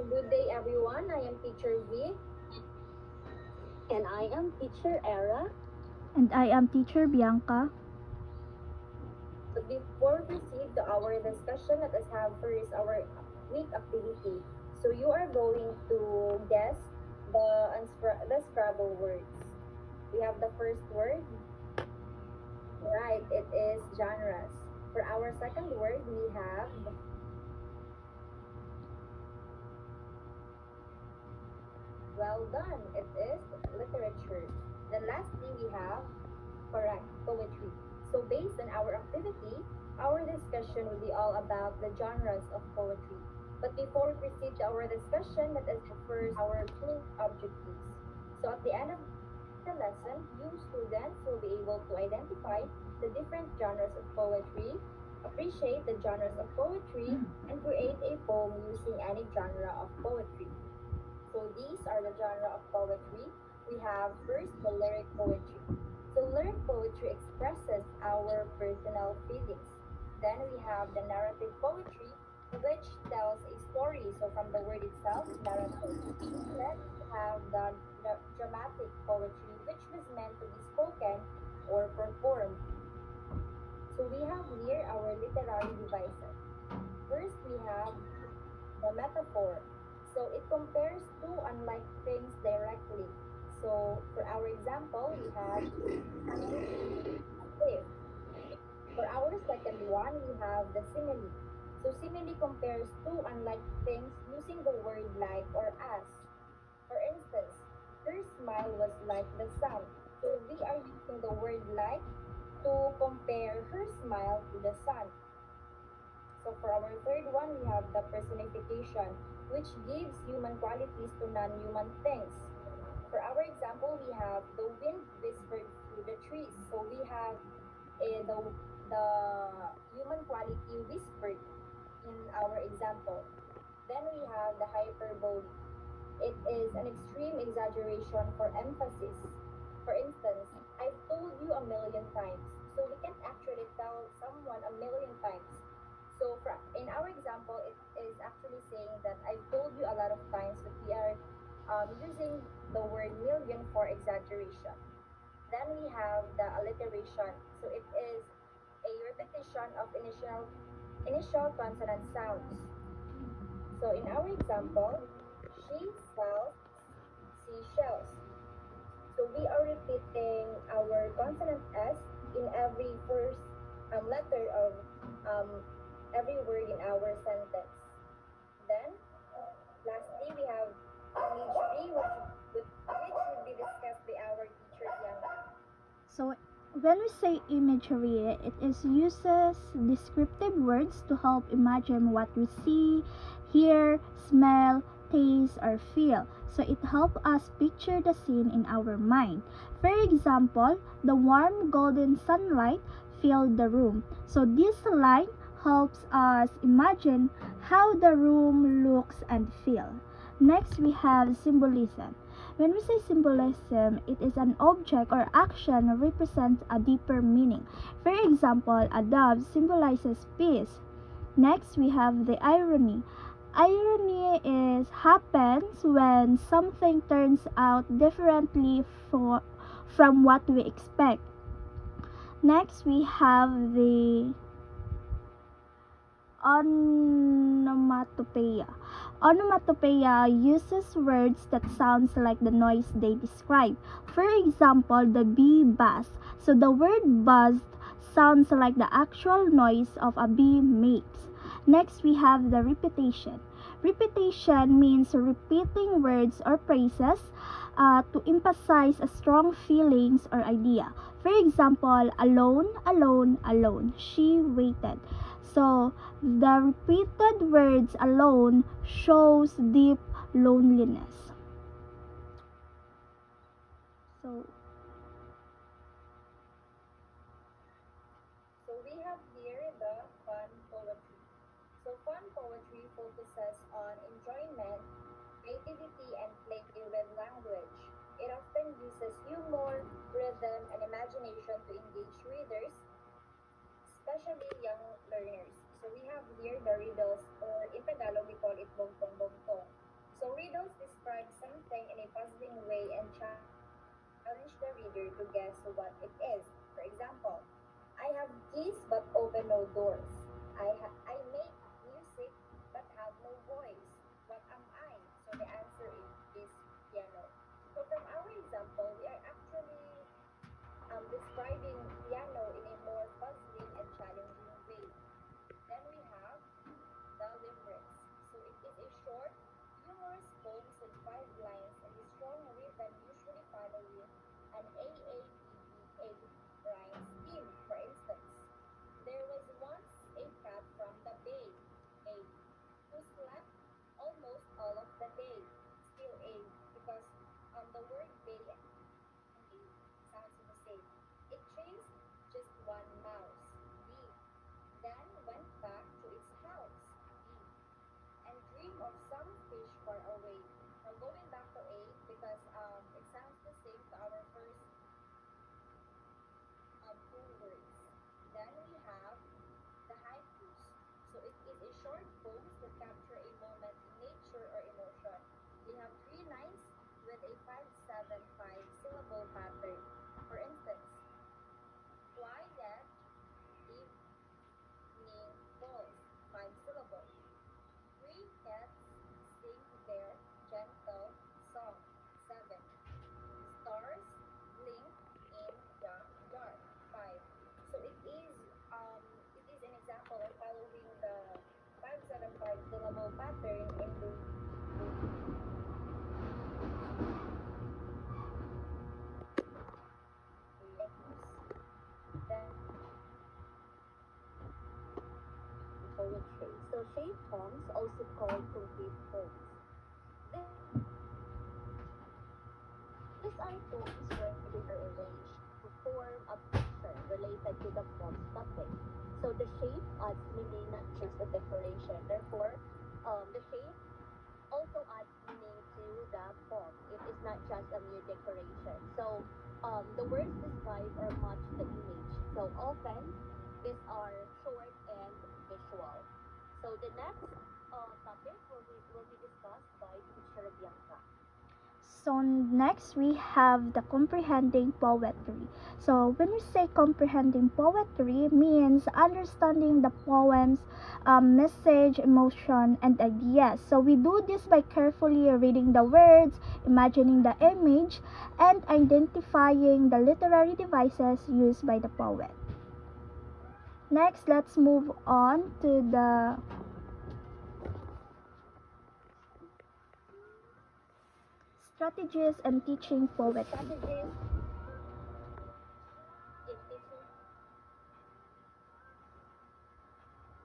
Good day, everyone. I am Teacher V. And I am Teacher Era. And I am Teacher Bianca. But before we proceed to our discussion, let us have first our week activity. So you are going to guess the Scrabble words. We have the first word. Right, it is genres. For our second word, we have well done. It is literature. Then lastly, we have correct poetry. So based on our activity, our discussion will be all about the genres of poetry. But before we proceed to our discussion, let us first our key objectives. So at the end of the lesson, you students will be able to identify the different genres of poetry, appreciate the genres of poetry, and create a poem using any genre of poetry. So these are the genre of poetry. We have first the lyric poetry. So lyric poetry expresses our personal feelings. Then we have the narrative poetry, which tells a story. So from the word itself, narrative. Then we have the dramatic poetry, which was meant to be spoken or performed. So we have here our literary devices. First, we have the metaphor. So it compares two unlike things directly. So for our example, we have if. For our second one, we have the simile. So simile compares two unlike things using the word like or as. For instance, her smile was like the sun. So we are using the word like to compare her smile to the sun. So for our third one, we have the personification, which gives human qualities to non-human things. For our example, we have the wind whispered through the trees. So we have the human quality whispered in our example. Then we have the hyperbole. It is an extreme exaggeration for emphasis. For instance, I've told you a million times. So we can actually tell someone a million times. So in our example, it is actually saying that I've told you a lot of times, but we are using the word million for exaggeration. Then we have the alliteration. So it is a repetition of initial consonant sounds. So in our example, she sells seashells. So we are repeating our consonant S in every first letter of um, every word in our sentence. Then, lastly, we have imagery, which will be discussed by our teacher Bianca. So when we say imagery, it is uses descriptive words to help imagine what we see, hear, smell, taste, or feel. So it helps us picture the scene in our mind. For example, the warm golden sunlight filled the room. So this light helps us imagine how the room looks and feel. Next, we have symbolism. When we say symbolism, it is an object or action represents a deeper meaning. For example, a dove symbolizes peace. Next, we have the irony. Irony is happens when something turns out differently from what we expect. Next, we have the onomatopoeia. Onomatopoeia uses words that sounds like the noise they describe. For example, the bee buzz. So the word buzzed sounds like the actual noise of a bee makes. Next, we have the repetition. Repetition means repeating words or phrases to emphasize a strong feelings or idea. For example, alone, alone, alone. She waited. So the repeated words alone shows deep loneliness. So So we have here the fun poetry. So fun poetry focuses on enjoyment, creativity, and play with language. It often uses humor, rhythm, and imagination to engage readers, especially young learners. So we have here the riddles, or in Tagalog we call it bongtong bongtong. describe something in a puzzling way and challenge the reader to guess what it is. For example, I have keys but open no doors. I make music but have no voice. What am I? So the answer is piano. So from our example, we are actually describing piano in a more puzzling and challenging way. Then we have the limericks. So it is a short, humorous poem with 5 lines and a strong rhythm usually following an AABBA rhyme scheme. For instance, there was once a cat from the bay, A, who slept almost all of the day. Still A, because the word bay and A sounds the same. It chased just one mouse, B, then went back to its house, B, and dream of some fish far away. Now going back to A because it sounds the same to our first two words. Then we have the haikus. So it is a short poems that capture a moment in nature or emotion. They have 3 lines with a 5-7-5 syllable pattern. For instance, quiet evening falls, 5 syllables. Three cats sing their gentle song. 7. Stars blink in the dark. 5. So it is an example of following the 5-7-5 syllable pattern in the then Poetry. So shape poems, also called complete poems. These are poems where they are arranged to form a picture related to the poem's topic. So the shape adds meaning, not just a decoration. Therefore, the shape also adds meaning to the poem. It is not just a mere decoration. So the words describe or match the image. So often, these are short and visual. So the next topic will be discussed by teacher Bianca. So next we have the comprehending poetry. So when we say comprehending poetry means understanding the poem's message, emotion, and ideas. So we do this by carefully reading the words, imagining the image, and identifying the literary devices used by the poet. Next, let's move on to the strategies and teaching poetry. Strategies in teaching.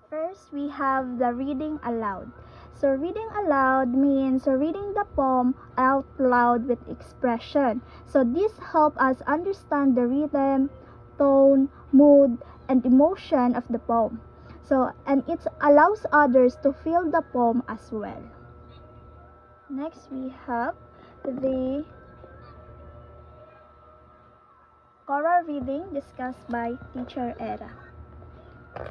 First, we have the reading aloud. So, reading aloud means reading the poem out loud with expression. So, this helps us understand the rhythm, tone, mood, and emotion of the poem. So, and it allows others to feel the poem as well. Next, we have the choral reading discussed by Teacher Era. It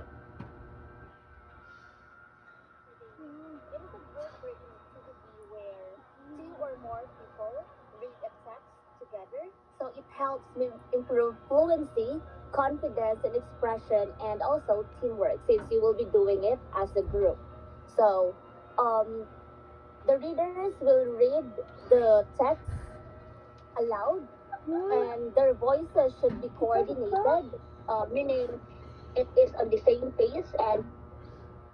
is a group reading activity where two or more people read a text together. So it helps me improve fluency, confidence in expression, and also teamwork since you will be doing it as a group. So the readers will read the text aloud and their voices should be coordinated, meaning it is on the same pace and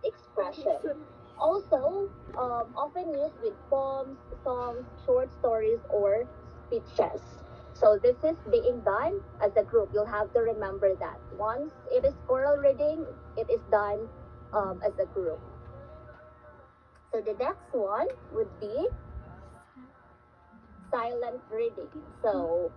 expression. Also, often used with poems, songs, short stories, or speeches. So this is being done as a group. You'll have to remember that. Once it is oral reading, it is done as a group. So the next one would be silent reading. So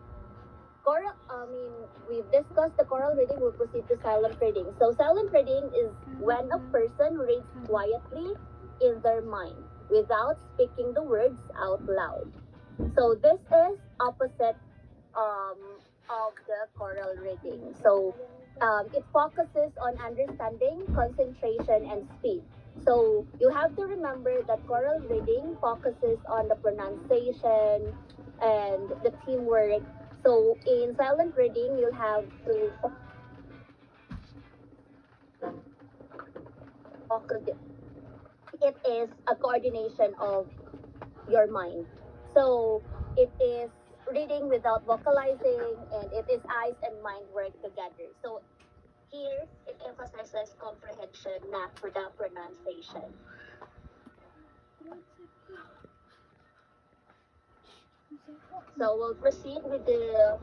we've discussed the choral reading, we'll proceed to silent reading. So, silent reading is when a person reads quietly in their mind without speaking the words out loud. So, this is opposite um, of the choral reading. So, it focuses on understanding, concentration, and speed. So you have to remember that choral reading focuses on the pronunciation and the teamwork. So in silent reading, you'll have to focus. It is a coordination of your mind. So it is reading without vocalizing, and it is eyes and mind work together. So here it emphasizes comprehension, not for the pronunciation. So we'll proceed with the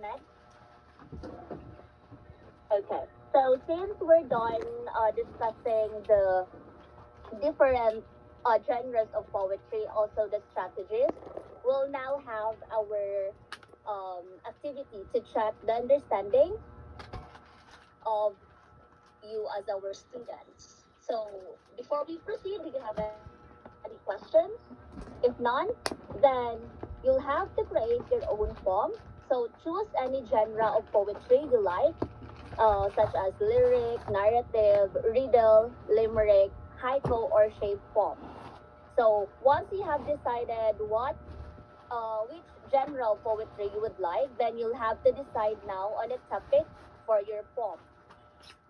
next. Okay. So since we're done discussing the different genres of poetry, also the strategies, we'll now have our activity to check the understanding of you as our students. So before we proceed, do you have any questions? If none, then you'll have to create your own poem. So choose any genre of poetry you like, such as lyric, narrative, riddle, limerick, haiku, or shape poem. So once you have decided which genre of poetry you would like, then you'll have to decide now on a topic for your poem.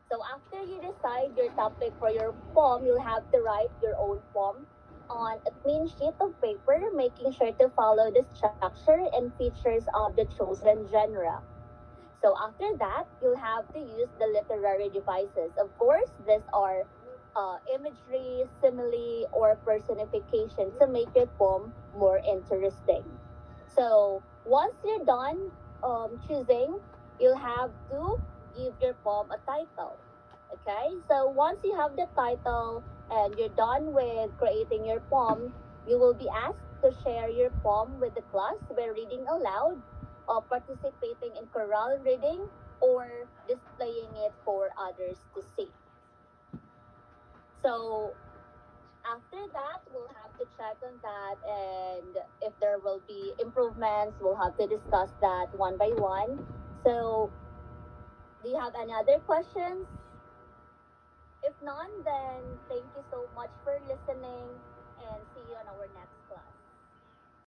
So after you decide your topic for your poem, you'll have to write your own poem on a clean sheet of paper, making sure to follow the structure and features of the chosen genre. So after that, you'll have to use the literary devices. Of course, these are imagery, simile, or personification to make your poem more interesting. So once you're done choosing, you'll have to give your poem a title. Okay, so once you have the title and you're done with creating your poem, you will be asked to share your poem with the class by reading aloud, or participating in choral reading, or displaying it for others to see. So after that, we'll have to check on that, and if there will be improvements, we'll have to discuss that one by one. So, do you have any other questions? If none, then thank you so much for listening, and see you on our next class.